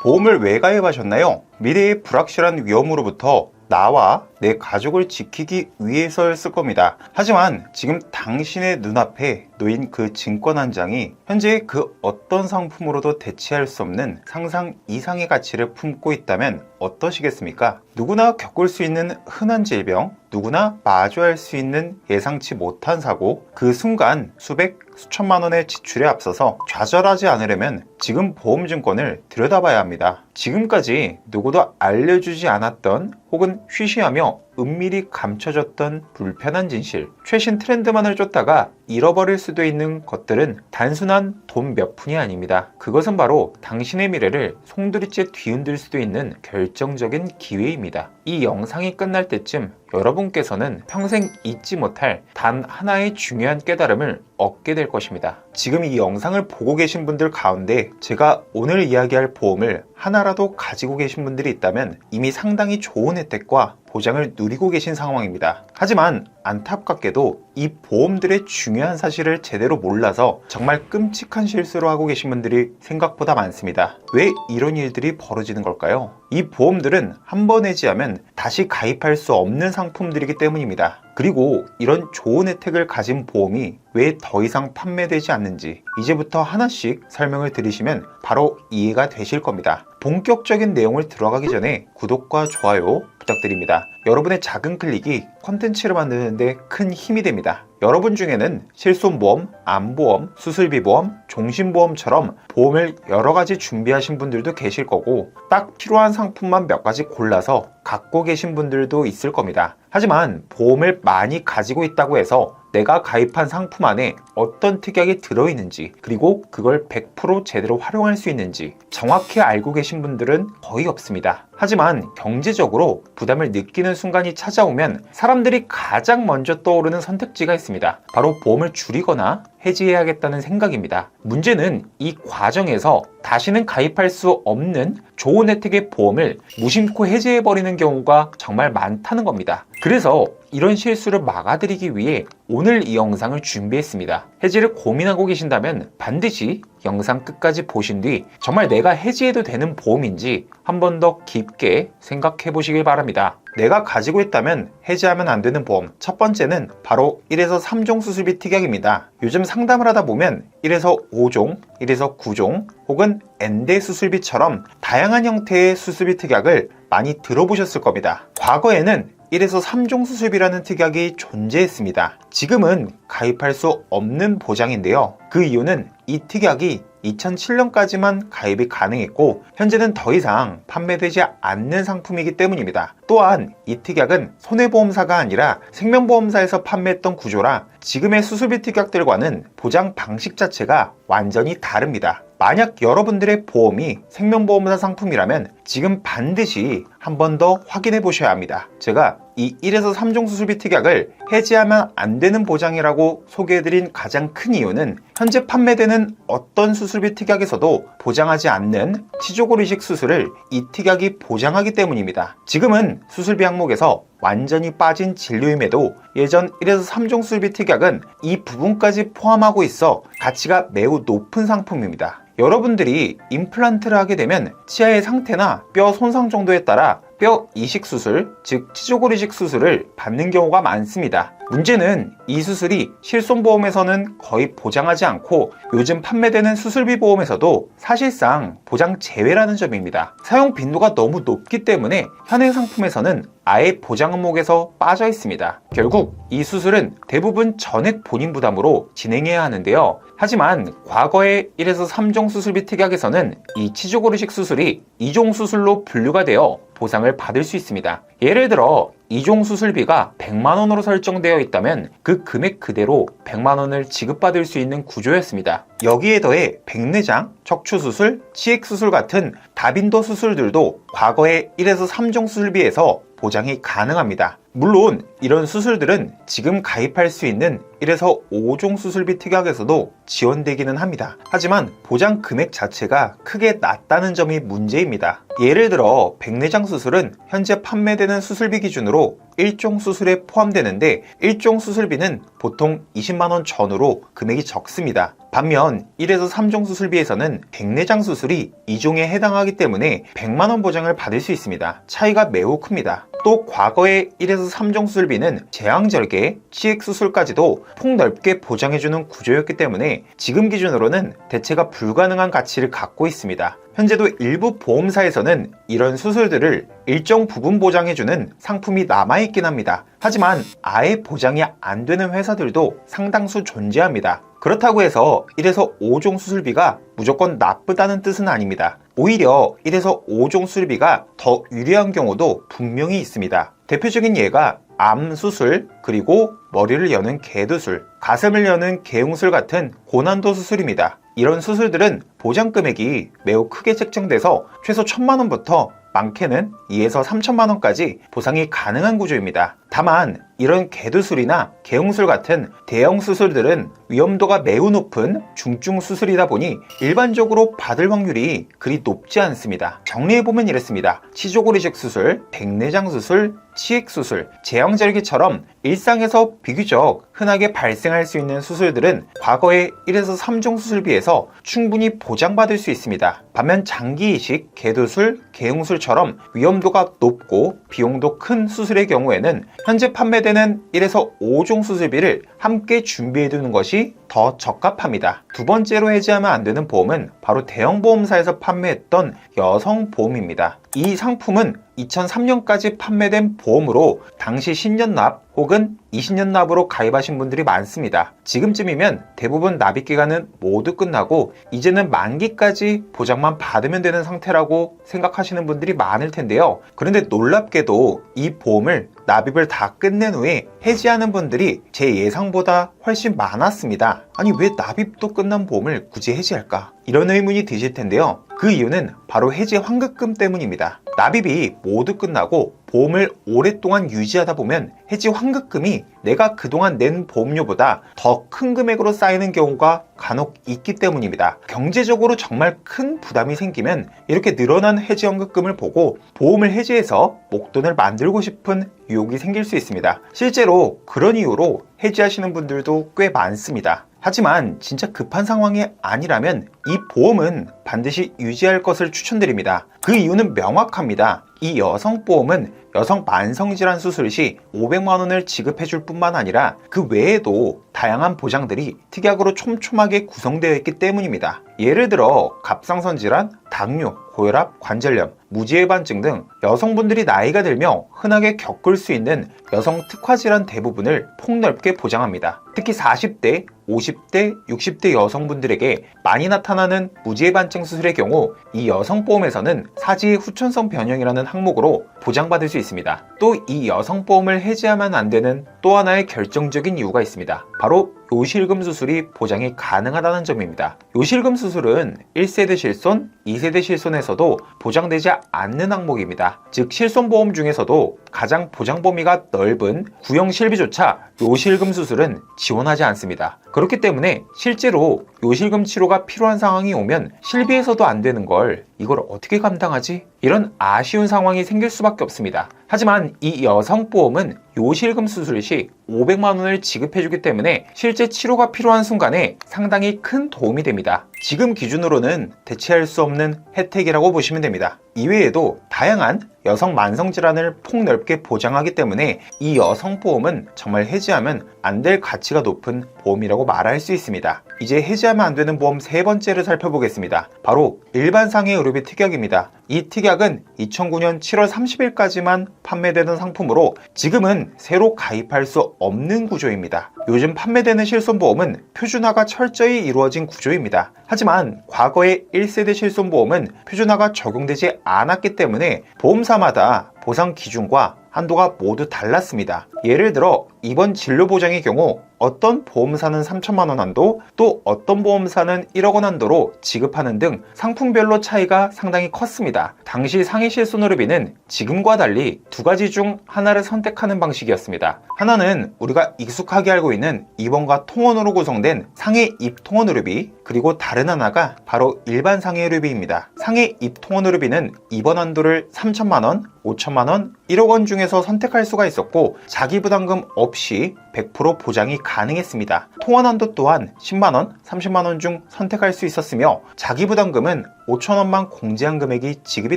보험을 왜 가입하셨나요? 미래의 불확실한 위험으로부터 나와 내 가족을 지키기 위해서였을 겁니다. 하지만 지금 당신의 눈앞에 놓인 그 증권 한 장이 현재 그 어떤 상품으로도 대체할 수 없는 상상 이상의 가치를 품고 있다면 어떠시겠습니까? 누구나 겪을 수 있는 흔한 질병, 누구나 마주할 수 있는 예상치 못한 사고, 그 순간 수백, 수천만 원의 지출에 앞서서 좌절하지 않으려면 지금 보험증권을 들여다봐야 합니다. 지금까지 누구도 알려주지 않았던 혹은 쉬쉬하며 은밀히 감춰졌던 불편한 진실, 최신 트렌드만을 쫓다가 잃어버릴 수도 있는 것들은 단순한 돈 몇 푼이 아닙니다. 그것은 바로 당신의 미래를 송두리째 뒤흔들 수도 있는 결정적인 기회입니다. 이 영상이 끝날 때쯤 여러분께서는 평생 잊지 못할 단 하나의 중요한 깨달음을 얻게 될 것입니다. 지금 이 영상을 보고 계신 분들 가운데 제가 오늘 이야기할 보험을 하나라도 가지고 계신 분들이 있다면 이미 상당히 좋은 혜택과 보장을 누리고 계신 상황입니다. 하지만 안타깝게도 이 보험들의 중요한 사실을 제대로 몰라서 정말 끔찍한 실수를 하고 계신 분들이 생각보다 많습니다. 왜 이런 일들이 벌어지는 걸까요? 이 보험들은 한 번 해지하면 다시 가입할 수 없는 상품들이기 때문입니다. 그리고 이런 좋은 혜택을 가진 보험이 왜 더 이상 판매되지 않는지 이제부터 하나씩 설명을 드리시면 바로 이해가 되실 겁니다. 본격적인 내용을 들어가기 전에 구독과 좋아요 부탁드립니다. 여러분의 작은 클릭이 콘텐츠를 만드는데 큰 힘이 됩니다. 여러분 중에는 실손보험, 암보험, 수술비보험, 종신보험처럼 보험을 여러 가지 준비하신 분들도 계실 거고 딱 필요한 상품만 몇 가지 골라서 갖고 계신 분들도 있을 겁니다. 하지만 보험을 많이 가지고 있다고 해서 내가 가입한 상품 안에 어떤 특약이 들어있는지 그리고 그걸 100% 제대로 활용할 수 있는지 정확히 알고 계신 분들은 거의 없습니다. 하지만 경제적으로 부담을 느끼는 순간이 찾아오면 사람들이 가장 먼저 떠오르는 선택지가 있습니다. 바로 보험을 줄이거나 해지해야겠다는 생각입니다. 문제는 이 과정에서 다시는 가입할 수 없는 좋은 혜택의 보험을 무심코 해지해버리는 경우가 정말 많다는 겁니다. 그래서 이런 실수를 막아드리기 위해 오늘 이 영상을 준비했습니다. 해지를 고민하고 계신다면 반드시 영상 끝까지 보신 뒤 정말 내가 해지해도 되는 보험인지 한 번 더 깊게 생각해 보시길 바랍니다. 내가 가지고 있다면 해지하면 안 되는 보험, 첫 번째는 바로 1에서 3종 수술비 특약입니다. 요즘 상담을 하다 보면 1에서 5종, 1에서 9종 혹은 N대 수술비처럼 다양한 형태의 수술비 특약을 많이 들어보셨을 겁니다. 과거에는 1에서 3종 수술비라는 특약이 존재했습니다. 지금은 가입할 수 없는 보장인데요. 그 이유는 이 특약이 2007년까지만 가입이 가능했고 현재는 더 이상 판매되지 않는 상품이기 때문입니다. 또한 이 특약은 손해보험사가 아니라 생명보험사에서 판매했던 구조라 지금의 수술비 특약들과는 보장 방식 자체가 완전히 다릅니다. 만약 여러분들의 보험이 생명보험사 상품이라면 지금 반드시 한 번 더 확인해 보셔야 합니다. 제가 이 1에서 3종 수술비 특약을 해지하면 안 되는 보장이라고 소개해드린 가장 큰 이유는 현재 판매되는 어떤 수술비 특약에서도 보장하지 않는 치조골 이식 수술을 이 특약이 보장하기 때문입니다. 지금은 수술비 항목에서 완전히 빠진 진료임에도 예전 1에서 3종 수술비 특약은 이 부분까지 포함하고 있어 가치가 매우 높은 상품입니다. 여러분들이 임플란트를 하게 되면 치아의 상태나 뼈 손상 정도에 따라 뼈 이식 수술, 즉 치조골 이식 수술을 받는 경우가 많습니다. 문제는 이 수술이 실손보험에서는 거의 보장하지 않고 요즘 판매되는 수술비 보험에서도 사실상 보장 제외라는 점입니다. 사용 빈도가 너무 높기 때문에 현행 상품에서는 아예 보장 항목에서 빠져 있습니다. 결국 이 수술은 대부분 전액 본인 부담으로 진행해야 하는데요. 하지만 과거의 1에서 3종 수술비 특약에서는 이 치조골 이식 수술이 2종 수술로 분류가 되어 보상을 받을 수 있습니다. 예를 들어 2종 수술비가 100만원으로 설정되어 있다면 그 금액 그대로 100만원을 지급받을 수 있는 구조였습니다. 여기에 더해 백내장, 척추수술, 치액수술 같은 다빈도 수술들도 과거의 1에서 3종 수술비에서 보장이 가능합니다. 물론 이런 수술들은 지금 가입할 수 있는 1에서 5종 수술비 특약에서도 지원되기는 합니다. 하지만 보장 금액 자체가 크게 낮다는 점이 문제입니다. 예를 들어 백내장 수술은 현재 판매되는 수술비 기준으로 1종 수술에 포함되는데 1종 수술비는 보통 20만원 전후로 금액이 적습니다. 반면 1에서 3종 수술비에서는 백내장 수술이 2종에 해당하기 때문에 100만원 보장을 받을 수 있습니다. 차이가 매우 큽니다. 또 과거의 1에서 3종 수술비는 제왕절개, 치액 수술까지도 폭넓게 보장해주는 구조였기 때문에 지금 기준으로는 대체가 불가능한 가치를 갖고 있습니다. 현재도 일부 보험사에서는 이런 수술들을 일정 부분 보장해주는 상품이 남아있긴 합니다. 하지만 아예 보장이 안 되는 회사들도 상당수 존재합니다. 그렇다고 해서 1에서 5종 수술비가 무조건 나쁘다는 뜻은 아닙니다. 오히려 1에서 5종 수술비가 더 유리한 경우도 분명히 있습니다. 대표적인 예가 암 수술, 그리고 머리를 여는 개두술, 가슴을 여는 개웅술 같은 고난도 수술입니다. 이런 수술들은 보장 금액이 매우 크게 책정돼서 최소 1,000만원부터 많게는 2에서 3천만원까지 보상이 가능한 구조입니다. 다만 이런 개두술이나 개웅술 같은 대형 수술들은 위험도가 매우 높은 중증 수술이다 보니 일반적으로 받을 확률이 그리 높지 않습니다. 정리해보면 이렇습니다. 치조골이식 수술, 백내장 수술, 치액 수술, 제왕절개처럼 일상에서 비교적 흔하게 발생할 수 있는 수술들은 과거의 1에서 3종 수술비에서 충분히 보장받을 수 있습니다. 반면 장기 이식, 개두술, 개웅술처럼 위험도가 높고 비용도 큰 수술의 경우에는 현재 판매되는 1에서 5종 수술비를 함께 준비해두는 것이 더 적합합니다. 두 번째로 해지하면 안 되는 보험은 바로 대형 보험사에서 판매했던 여성보험입니다. 이 상품은 2003년까지 판매된 보험으로 당시 신년납 혹은 20년납으로 가입하신 분들이 많습니다. 지금쯤이면 대부분 납입기간은 모두 끝나고 이제는 만기까지 보장만 받으면 되는 상태라고 생각하시는 분들이 많을 텐데요. 그런데 놀랍게도 이 보험을 납입을 다 끝낸 후에 해지하는 분들이 제 예상보다 훨씬 많았습니다. 아니, 왜 납입도 끝난 보험을 굳이 해지할까? 이런 의문이 드실 텐데요. 그 이유는 바로 해지 환급금 때문입니다. 납입이 모두 끝나고 보험을 오랫동안 유지하다 보면 해지 환급금이 내가 그동안 낸 보험료보다 더 큰 금액으로 쌓이는 경우가 간혹 있기 때문입니다. 경제적으로 정말 큰 부담이 생기면 이렇게 늘어난 해지 환급금을 보고 보험을 해지해서 목돈을 만들고 싶은 유혹이 생길 수 있습니다. 실제로 그런 이유로 해지하시는 분들도 꽤 많습니다. 하지만 진짜 급한 상황이 아니라면 이 보험은 반드시 유지할 것을 추천드립니다. 그 이유는 명확합니다. 이 여성보험은 여성 만성질환 수술 시 500만원을 지급해줄 뿐만 아니라 그 외에도 다양한 보장들이 특약으로 촘촘하게 구성되어 있기 때문입니다. 예를 들어 갑상선 질환, 당뇨, 고혈압, 관절염, 무지해반증 등 여성분들이 나이가 들며 흔하게 겪을 수 있는 여성 특화 질환 대부분을 폭넓게 보장합니다. 특히 40대, 50대, 60대 여성분들에게 많이 나타나는 무지해반증 수술의 경우 이 여성보험에서는 사지의 후천성 변형이라는 항목으로 보장받을 수 있습니다. 또 이 여성보험을 해지하면 안 되는 또 하나의 결정적인 이유가 있습니다. 바로 요실금 수술이 보장이 가능하다는 점입니다. 요실금 수술은 1세대 실손, 2세대 실손에서도 보장되지 않는 항목입니다. 즉 실손보험 중에서도 가장 보장 범위가 넓은 구형 실비조차 요실금 수술은 지원하지 않습니다. 그렇기 때문에 실제로 요실금 치료가 필요한 상황이 오면 실비에서도 안 되는 걸 이걸 어떻게 감당하지? 이런 아쉬운 상황이 생길 수밖에 없습니다. 하지만 이 여성보험은 요실금 수술 시 500만원을 지급해주기 때문에 실제 치료가 필요한 순간에 상당히 큰 도움이 됩니다. 지금 기준으로는 대체할 수 없는 혜택이라고 보시면 됩니다. 이외에도 다양한 여성 만성질환을 폭넓게 보장하기 때문에 이 여성보험은 정말 해지하면 안 될 가치가 높은 보험이라고 말할 수 있습니다. 이제 해지하면 안 되는 보험 세 번째를 살펴보겠습니다. 바로 일반 상해 의료비 특약입니다. 이 특약은 2009년 7월 30일까지만 판매되는 상품으로 지금은 새로 가입할 수 없는 구조입니다. 요즘 판매되는 실손보험은 표준화가 철저히 이루어진 구조입니다. 하지만 과거의 1세대 실손보험은 표준화가 적용되지 않았기 때문에 보험사마다 보상 기준과 한도가 모두 달랐습니다. 예를 들어 이번 진료보장의 경우 어떤 보험사는 3천만원 한도, 또 어떤 보험사는 1억원 한도로 지급하는 등 상품별로 차이가 상당히 컸습니다. 당시 상해 실손의료비는 지금과 달리 두 가지 중 하나를 선택하는 방식이었습니다. 하나는 우리가 익숙하게 알고 있는 입원과 통원으로 구성된 상해 입통원 의료비, 그리고 다른 하나가 바로 일반 상해 의료비입니다. 상해 입통원 의료비는 입원 한도를 3천만원, 5천만원, 1억원 중에서 선택할 수가 있었고 자기부담금 관계없이 100% 보장이 가능했습니다. 통원 한도 또한 10만원, 30만원 중 선택할 수 있었으며 자기부담금은 5천원만 공제한 금액이 지급이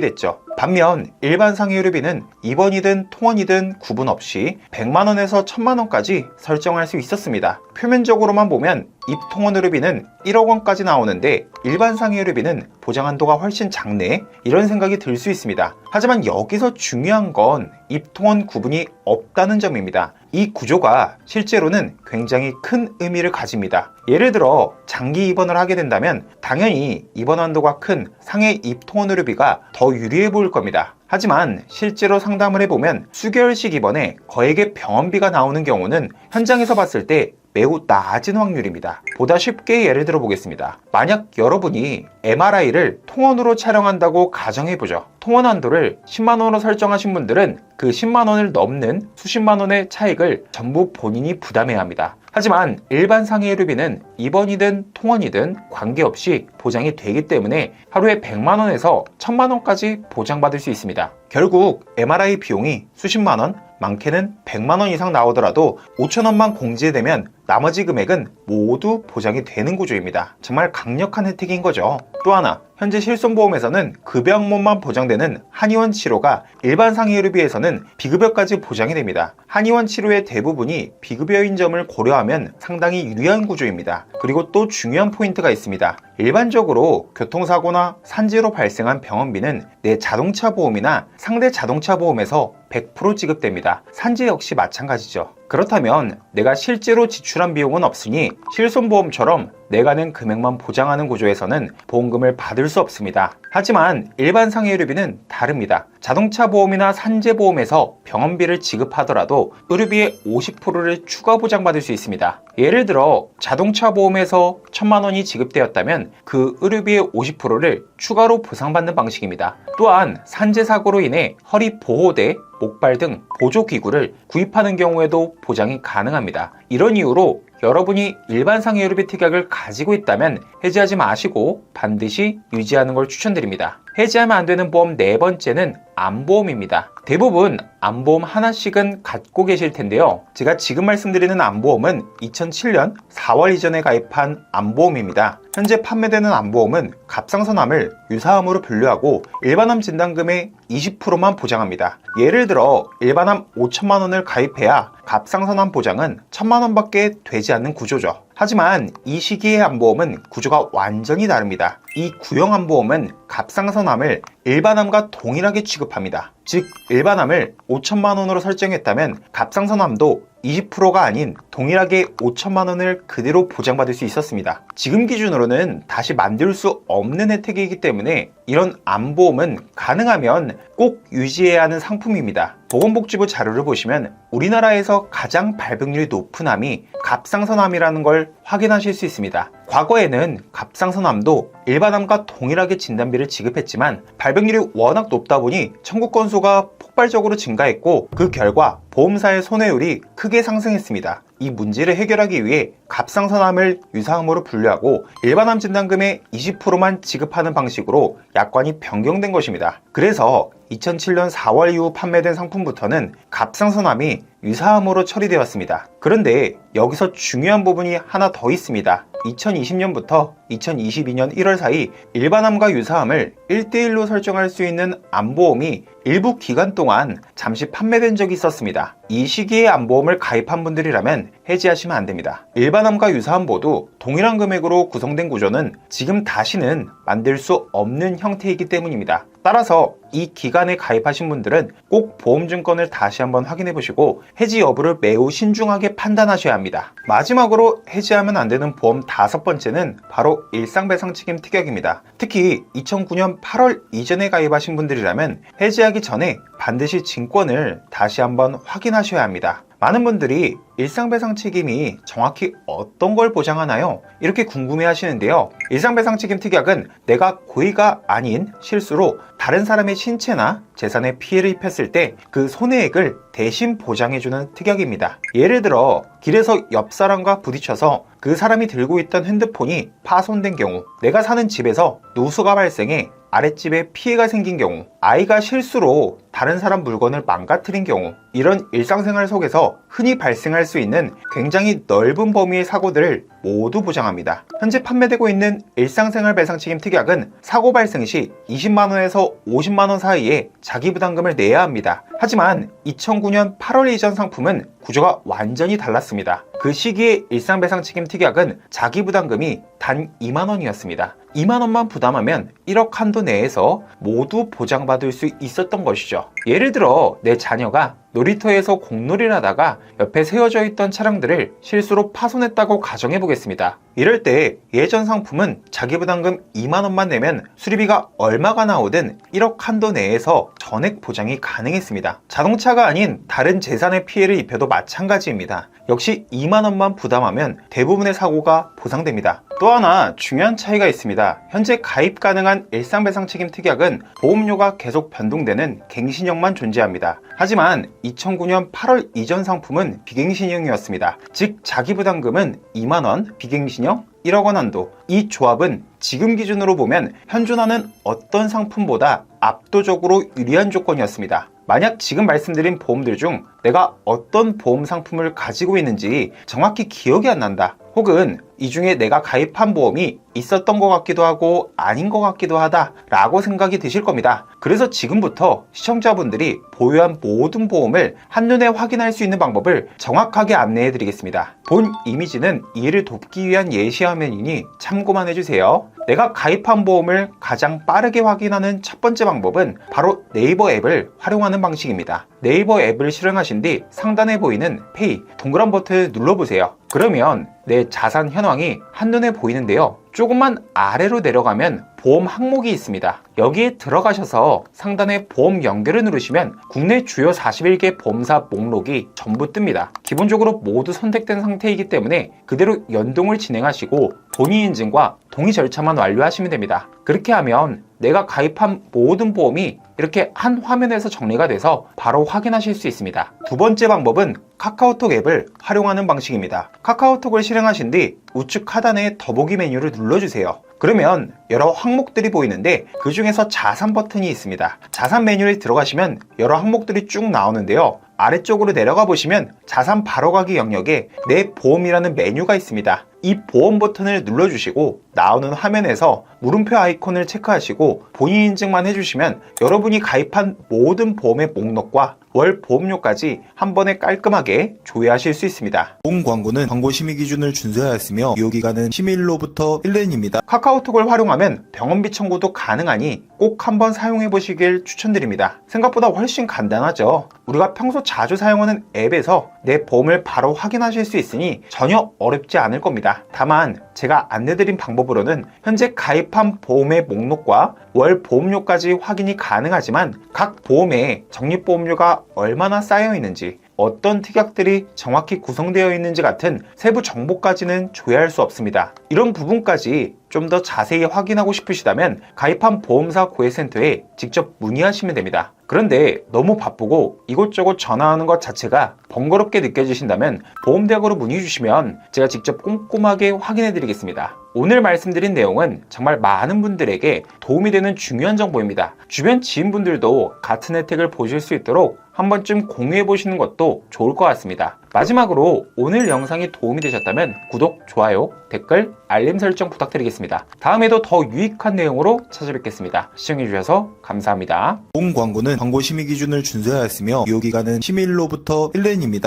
됐죠. 반면 일반 상해의료비는 입원이든 통원이든 구분 없이 100만원에서 1000만원까지 설정할 수 있었습니다. 표면적으로만 보면 입통원 의료비는 1억원까지 나오는데 일반 상해의료비는 보장 한도가 훨씬 작네, 이런 생각이 들 수 있습니다. 하지만 여기서 중요한 건 입통원 구분이 없다는 점입니다. 이 구조가 실제로는 굉장히 큰 의미를 가집니다. 예를 들어 장기 입원을 하게 된다면 당연히 입원 한도가 큰 상해 입통원 의료비가 더 유리해 보일 겁니다. 하지만 실제로 상담을 해보면 수개월씩 입원에 거액의 병원비가 나오는 경우는 현장에서 봤을 때 매우 낮은 확률입니다. 보다 쉽게 예를 들어 보겠습니다. 만약 여러분이 MRI를 통원으로 촬영한다고 가정해보죠. 통원 한도를 10만원으로 설정하신 분들은 그 10만원을 넘는 수십만원의 차익을 전부 본인이 부담해야 합니다. 하지만 일반 상해의료비는 입원이든 통원이든 관계없이 보장이 되기 때문에 하루에 100만원에서 1000만원까지 보장받을 수 있습니다. 결국 MRI 비용이 수십만원, 많게는 100만원 이상 나오더라도 5천원만 공제되면 나머지 금액은 모두 보장이 되는 구조입니다. 정말 강력한 혜택인 거죠. 또 하나, 현재 실손보험에서는 급여 항목만 보장되는 한의원 치료가 일반 상해의료비에서는 비급여까지 보장이 됩니다. 한의원 치료의 대부분이 비급여인 점을 고려하면 상당히 유리한 구조입니다. 그리고 또 중요한 포인트가 있습니다. 일반적으로 교통사고나 산재로 발생한 병원비는 내 자동차 보험이나 상대 자동차 보험에서 100% 지급됩니다. 산재 역시 마찬가지죠. 그렇다면 내가 실제로 지출한 비용은 없으니 실손보험처럼 내가 낸 금액만 보장하는 구조에서는 보험금을 받을 수 없습니다. 하지만 일반 상해의료비는 다릅니다. 자동차 보험이나 산재 보험에서 병원비를 지급하더라도 의료비의 50%를 추가 보장받을 수 있습니다. 예를 들어 자동차 보험에서 1000만원이 지급되었다면 그 의료비의 50%를 추가로 보상받는 방식입니다. 또한 산재 사고로 인해 허리 보호대, 목발 등 보조기구를 구입하는 경우에도 보장이 가능합니다. 이런 이유로 여러분이 일반 상해의료비 특약을 가지고 있다면 해지하지 마시고 반드시 유지하는 걸 추천드립니다. 해지하면 안 되는 보험 네 번째는 암보험입니다. 대부분 암보험 하나씩은 갖고 계실 텐데요. 제가 지금 말씀드리는 암보험은 2007년 4월 이전에 가입한 암보험입니다. 현재 판매되는 암보험은 갑상선암을 유사암으로 분류하고 일반암 진단금의 20%만 보장합니다. 예를 들어 일반암 5천만원을 가입해야 갑상선암 보장은 1000만원밖에 되지 않는 구조죠. 하지만 이 시기의 암보험은 구조가 완전히 다릅니다. 이 구형 암보험은 갑상선암을 일반암과 동일하게 취급합니다. 즉 일반암을 5천만원으로 설정했다면 갑상선암도 20%가 아닌 동일하게 5천만원을 그대로 보장받을 수 있었습니다. 지금 기준으로는 다시 만들 수 없는 혜택이기 때문에 이런 암보험은 가능하면 꼭 유지해야 하는 상품입니다. 보건복지부 자료를 보시면 우리나라에서 가장 발병률이 높은 암이 갑상선암이라는 걸 확인하실 수 있습니다. 과거에는 갑상선암도 일반암과 동일하게 진단비를 지급했지만 발병률이 워낙 높다 보니 청구 건수가 폭발적으로 증가했고 그 결과 보험사의 손해율이 크게 상승했습니다. 이 문제를 해결하기 위해 갑상선암을 유사암으로 분류하고 일반암 진단금의 20%만 지급하는 방식으로 약관이 변경된 것입니다. 그래서 2007년 4월 이후 판매된 상품부터는 갑상선암이 유사암으로 처리되었습니다. 그런데 여기서 중요한 부분이 하나 더 있습니다. 2020년부터 2022년 1월 사이 일반암과 유사암을 1대1로 설정할 수 있는 암보험이 일부 기간 동안 잠시 판매된 적이 있었습니다. 이 시기에 암보험을 가입한 분들이라면 해지하시면 안 됩니다. 일반암과 유사암 모두 동일한 금액으로 구성된 구조는 지금 다시는 만들 수 없는 형태이기 때문입니다. 따라서 이 기간에 가입하신 분들은 꼭 보험증권을 다시 한번 확인해 보시고 해지 여부를 매우 신중하게 판단하셔야 합니다. 마지막으로 해지하면 안 되는 보험 다섯 번째는 바로 일상배상책임 특약입니다. 특히 2009년 8월 이전에 가입하신 분들이라면 해지하기 전에 반드시 증권을 다시 한번 확인하셔야 합니다. 많은 분들이 일상배상 책임이 정확히 어떤 걸 보장하나요? 이렇게 궁금해 하시는데요. 일상배상 책임 특약은 내가 고의가 아닌 실수로 다른 사람의 신체나 재산에 피해를 입혔을 때 그 손해액을 대신 보장해주는 특약입니다. 예를 들어 길에서 옆 사람과 부딪혀서 그 사람이 들고 있던 핸드폰이 파손된 경우, 내가 사는 집에서 누수가 발생해 아랫집에 피해가 생긴 경우, 아이가 실수로 다른 사람 물건을 망가뜨린 경우, 이런 일상생활 속에서 흔히 발생할 가능할 수 있는 굉장히 넓은 범위의 사고들을 모두 보장합니다. 현재 판매되고 있는 일상생활 배상책임 특약은 사고 발생 시 20만원에서 50만원 사이에 자기부담금을 내야 합니다. 하지만 2009년 8월 이전 상품은 구조가 완전히 달랐습니다. 그 시기의 일상배상책임 특약은 자기부담금이 단 2만원이었습니다. 2만원만 부담하면 1억 한도 내에서 모두 보장받을 수 있었던 것이죠. 예를 들어 내 자녀가 놀이터에서 공놀이를 하다가 옆에 세워져 있던 차량들을 실수로 파손했다고 가정해 보겠습니다. 이럴 때 예전 상품은 자기부담금 2만원만 내면 수리비가 얼마가 나오든 1억 한도 내에서 전액 보장이 가능했습니다. 자동차가 아닌 다른 재산의 피해를 입혀도 마찬가지입니다. 역시 2만원만 부담하면 대부분의 사고가 보상됩니다. 또 하나 중요한 차이가 있습니다. 현재 가입 가능한 일상배상책임 특약은 보험료가 계속 변동되는 갱신형만 존재합니다. 하지만 2009년 8월 이전 상품은 비갱신형이었습니다. 즉 자기부담금은 2만원, 비갱신형 1억 원 한도. 이 조합은 지금 기준으로 보면 현존하는 어떤 상품보다 압도적으로 유리한 조건이었습니다. 만약 지금 말씀드린 보험들 중 내가 어떤 보험 상품을 가지고 있는지 정확히 기억이 안 난다, 혹은 이 중에 내가 가입한 보험이 있었던 것 같기도 하고 아닌 것 같기도 하다 라고 생각이 드실 겁니다. 그래서 지금부터 시청자분들이 보유한 모든 보험을 한눈에 확인할 수 있는 방법을 정확하게 안내해 드리겠습니다. 본 이미지는 이해를 돕기 위한 예시 화면이니 참고만 해주세요. 내가 가입한 보험을 가장 빠르게 확인하는 첫 번째 방법은 바로 네이버 앱을 활용하는 방식입니다. 네이버 앱을 실행하신 뒤 상단에 보이는 페이 동그란 버튼을 눌러보세요. 그러면 내 자산 현황이 한눈에 보이는데요. 조금만 아래로 내려가면 보험 항목이 있습니다. 여기에 들어가셔서 상단에 보험 연결을 누르시면 국내 주요 41개 보험사 목록이 전부 뜹니다. 기본적으로 모두 선택된 상태이기 때문에 그대로 연동을 진행하시고 본인 인증과 동의 절차만 완료하시면 됩니다. 그렇게 하면 내가 가입한 모든 보험이 이렇게 한 화면에서 정리가 돼서 바로 확인하실 수 있습니다. 두 번째 방법은 카카오톡 앱을 활용하는 방식입니다. 카카오톡을 실행하신 뒤 우측 하단의 더보기 메뉴를 눌러주세요. 그러면 여러 항목들이 보이는데 그 중에서 자산 버튼이 있습니다. 자산 메뉴에 들어가시면 여러 항목들이 쭉 나오는데요. 아래쪽으로 내려가 보시면 자산 바로가기 영역에 내 보험이라는 메뉴가 있습니다. 이 보험 버튼을 눌러주시고 나오는 화면에서 물음표 아이콘을 체크하시고 본인 인증만 해주시면 여러분이 가입한 모든 보험의 목록과 월 보험료까지 한 번에 깔끔하게 조회하실 수 있습니다. 본 광고는 광고 심의 기준을 준수하였으며 유효기간은 심의일로부터 1년입니다. 카카오톡을 활용하면 병원비 청구도 가능하니 꼭 한번 사용해 보시길 추천드립니다. 생각보다 훨씬 간단하죠. 우리가 평소 자주 사용하는 앱에서 내 보험을 바로 확인하실 수 있으니 전혀 어렵지 않을 겁니다. 다만 제가 안내드린 방법으로는 현재 가입한 보험의 목록과 월 보험료까지 확인이 가능하지만 각 보험에 적립보험료가 얼마나 쌓여 있는지, 어떤 특약들이 정확히 구성되어 있는지 같은 세부 정보까지는 조회할 수 없습니다. 이런 부분까지 좀 더 자세히 확인하고 싶으시다면 가입한 보험사 고객센터에 직접 문의하시면 됩니다. 그런데 너무 바쁘고 이곳저곳 전화하는 것 자체가 번거롭게 느껴지신다면 보험대학으로 문의 주시면 제가 직접 꼼꼼하게 확인해 드리겠습니다. 오늘 말씀드린 내용은 정말 많은 분들에게 도움이 되는 중요한 정보입니다. 주변 지인분들도 같은 혜택을 보실 수 있도록 한 번쯤 공유해 보시는 것도 좋을 것 같습니다. 마지막으로 오늘 영상이 도움이 되셨다면 구독, 좋아요, 댓글, 알림 설정 부탁드리겠습니다. 다음에도 더 유익한 내용으로 찾아뵙겠습니다. 시청해주셔서 감사합니다. 본 광고는 광고 심의 기준을 준수하였으며 유효기간은 심의일로부터 1년입니다.